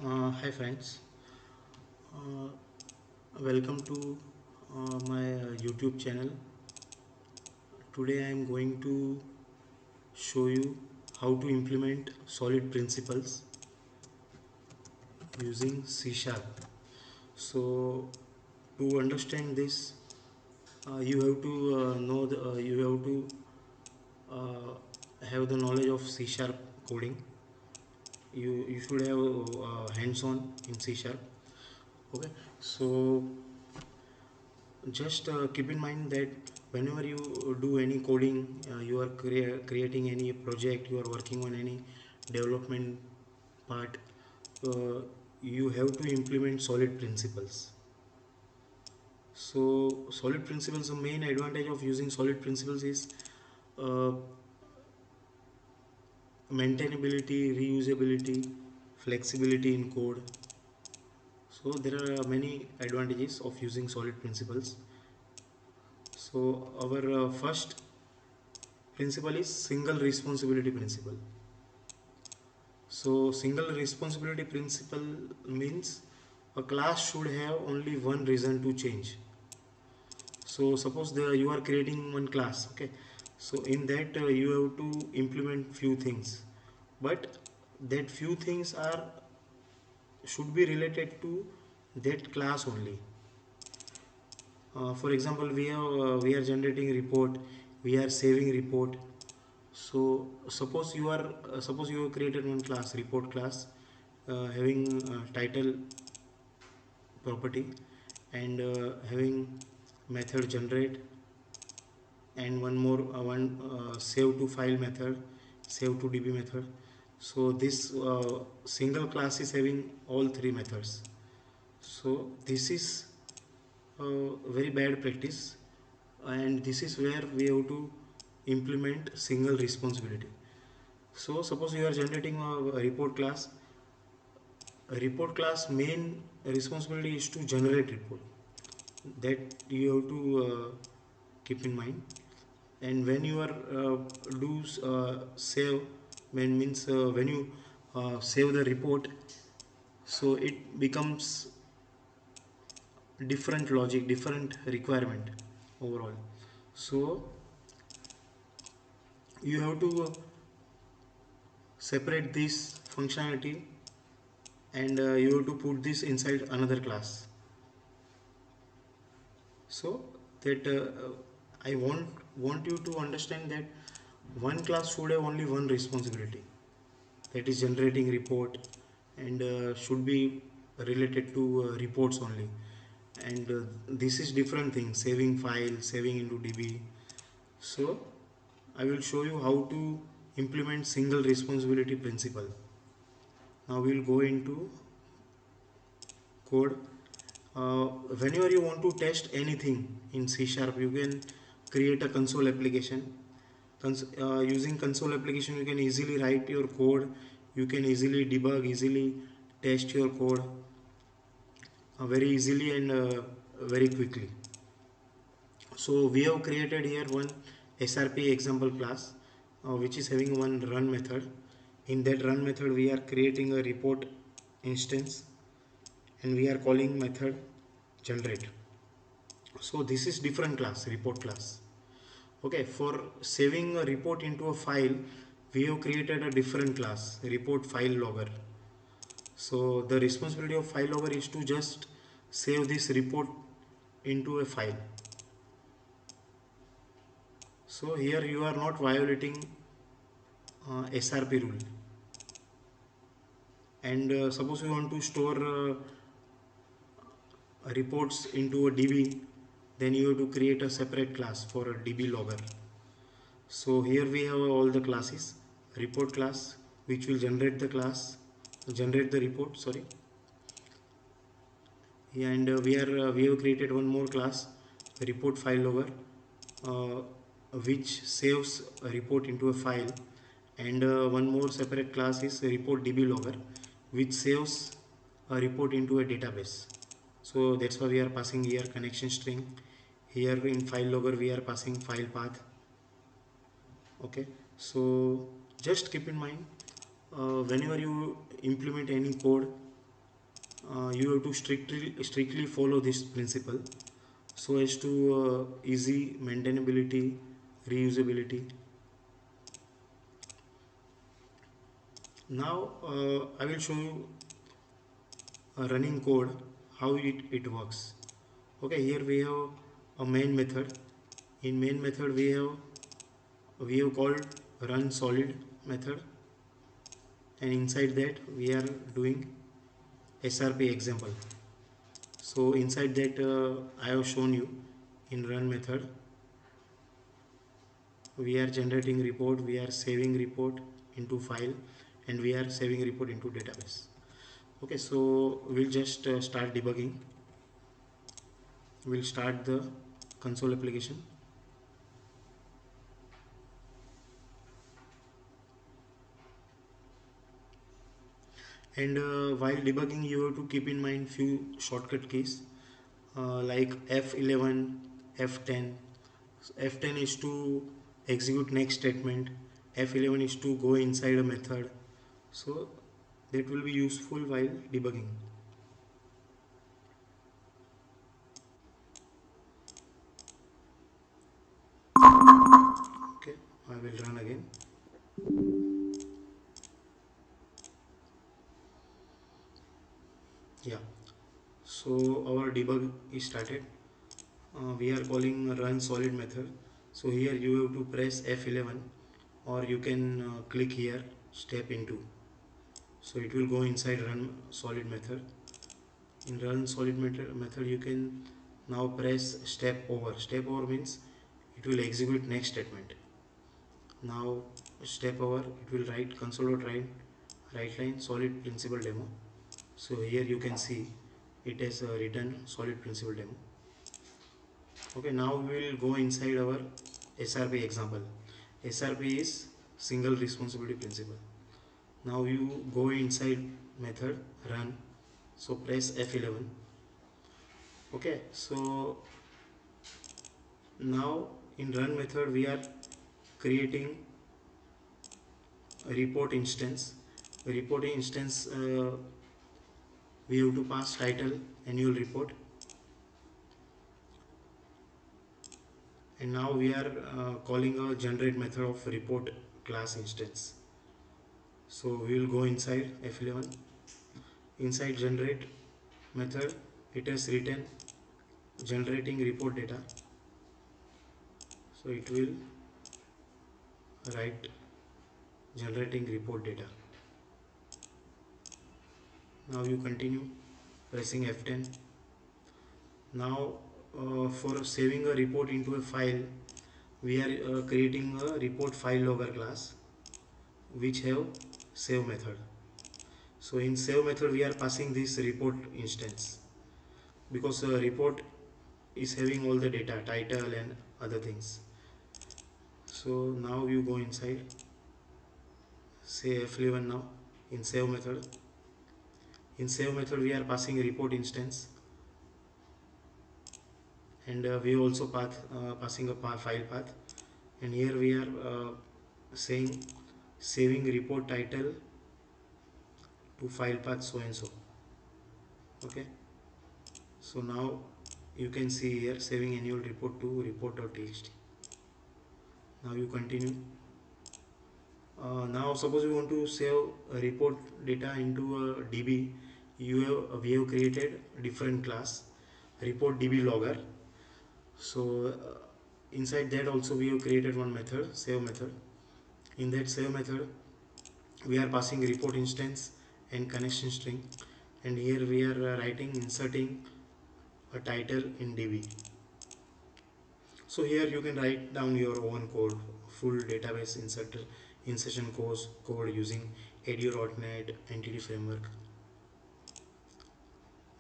Hi friends, uh, welcome to my YouTube channel. Today I am going to show you how to implement solid principles using C Sharp. So to understand this, you have to you have to have the knowledge of C Sharp coding. You should have hands-on in C Sharp. Okay, so just keep in mind that whenever you do any coding, you are creating any project, you are working on any development part, uh, you have to implement solid principles. So solid principles, the main advantage of using solid principles is uh, maintainability, reusability, flexibility in code. So there are many advantages of using solid principles. So our first principle is single responsibility principle. So single responsibility principle means a class should have only one reason to change. So suppose you are creating one class, okay, so in that you have to implement few things, but that few things are should be related to that class only. For example, we are generating report, we are saving report. So suppose you have created one class, report class, having title property, and having method generate, and one more one save to file method, save to db method. So this single class is having all three methods. So this is very bad practice, and this is where we have to implement single responsibility. So suppose you are generating a report class. A report class main responsibility is to generate report. That you have to keep in mind. And when you are do save, when means when you save the report, so it becomes different logic, different requirement overall. So you have to separate this functionality, and you have to put this inside another class. So that I want you to understand that one class should have only one responsibility, that is generating report, and should be related to reports only. And this is different thing, saving file, saving into db. So I will show you how to implement single responsibility principle. Now we will go into code. Whenever you want to test anything in C Sharp, you can create a console application. Using console application, you can easily write your code, you can easily debug, easily test your code very easily and very quickly. So we have created here one SRP example class, which is having one run method. In that run method, we are creating a report instance, and we are calling method generate. So this is different class, report class. Okay, for saving a report into a file, we have created a different class, report file logger. So the responsibility of file logger is to just save this report into a file. So here you are not violating SRP rule. And suppose you want to store reports into a DB, then you have to create a separate class for a DB logger. So here we have all the classes. Report class, which will generate the report, sorry. And we have created one more class, report file logger, uh, which saves a report into a file. And one more separate class is report db logger, which saves a report into a database. So that's why we are passing here connection string. Here in file logger we are passing file path. Okay, so just keep in mind, whenever you implement any code, you have to strictly follow this principle so as to easy maintainability, reusability. Now I will show you a running code how it works. Okay, here we have a main method. In main method we have called run s.o.l.i.d method, and inside that we are doing SRP example. So inside that I have shown you in run method we are generating report, we are saving report into file, and we are saving report into database. Okay, so we'll just start debugging. We'll start the console application. And while debugging you have to keep in mind few shortcut keys like F11, F10. F10 is to execute next statement, F11 is to go inside a method. So that will be useful while debugging. Okay, I will run again. Yeah, so our debug is started. We are calling run s.o.l.i.d method. So here you have to press F11, or you can click here step into. So it will go inside run s.o.l.i.d method. In run s.o.l.i.d method you can now press step over. Step over means it will execute next statement. Now step over, it will write console.write line s.o.l.i.d principal demo. So here you can see it has written s.o.l.i.d principal demo. Okay, now we will go inside our SRP example. SRP is single responsibility principle. Now you go inside method run, so press F11. Okay, so now in run method we are creating a report instance. A report instance we have to pass title annual report, and now we are calling a generate method of report class instance. So we will go inside F11. Inside generate method it has written generating report data, so it will write generating report data. Now you continue pressing F10. Now for saving a report into a file we are creating a report file logger class which have save method. So in save method we are passing this report instance because report is having all the data, title and other things. So now you go inside, say F11 now in save method. In save method we are passing a report instance, and we also passing a file path, and here we are saying saving report title to file path so and so. Okay, so now you can see here saving annual report to report.txt. Now you continue. Now suppose you want to save a report data into a DB. We have created a different class report DB logger. So inside that also we have created one method, save method. In that save method we are passing report instance and connection string, and here we are writing inserting a title in DB. So here you can write down your own code, full database insertion code using ADO.NET entity framework.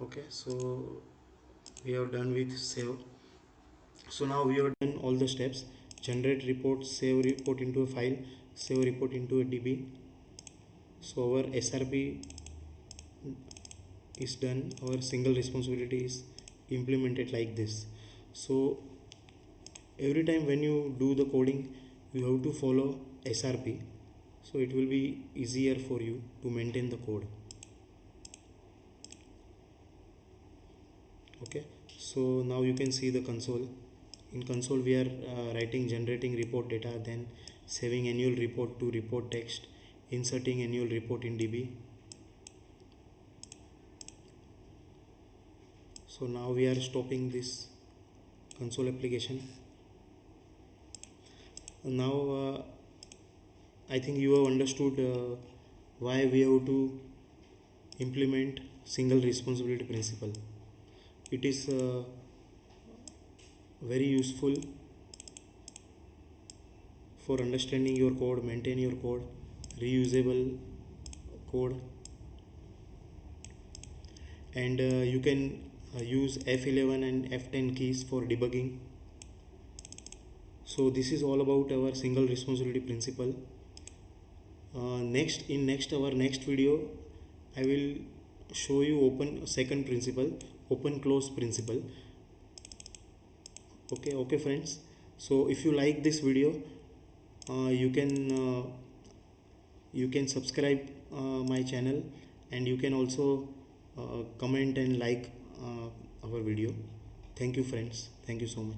Okay, so we have done with save. So now we have done all the steps: generate report, save report into a file, save report into a DB. So our SRP is done, our single responsibility is implemented like this. So every time when you do the coding you have to follow SRP, so it will be easier for you to maintain the code. Okay, so now you can see the console. In console we are writing generating report data, then saving annual report to report text, inserting annual report in DB. So now we are stopping this console application. Now I think you have understood why we have to implement single responsibility principle. It is very useful for understanding your code, maintain your code, reusable code, and you can use F11 and F10 keys for debugging. So this is all about our single responsibility principle. Next our next video I will show you second principle, open close principle. Okay friends, so if you like this video, you can subscribe my channel, and you can also comment and like our video. Thank you friends, thank you so much.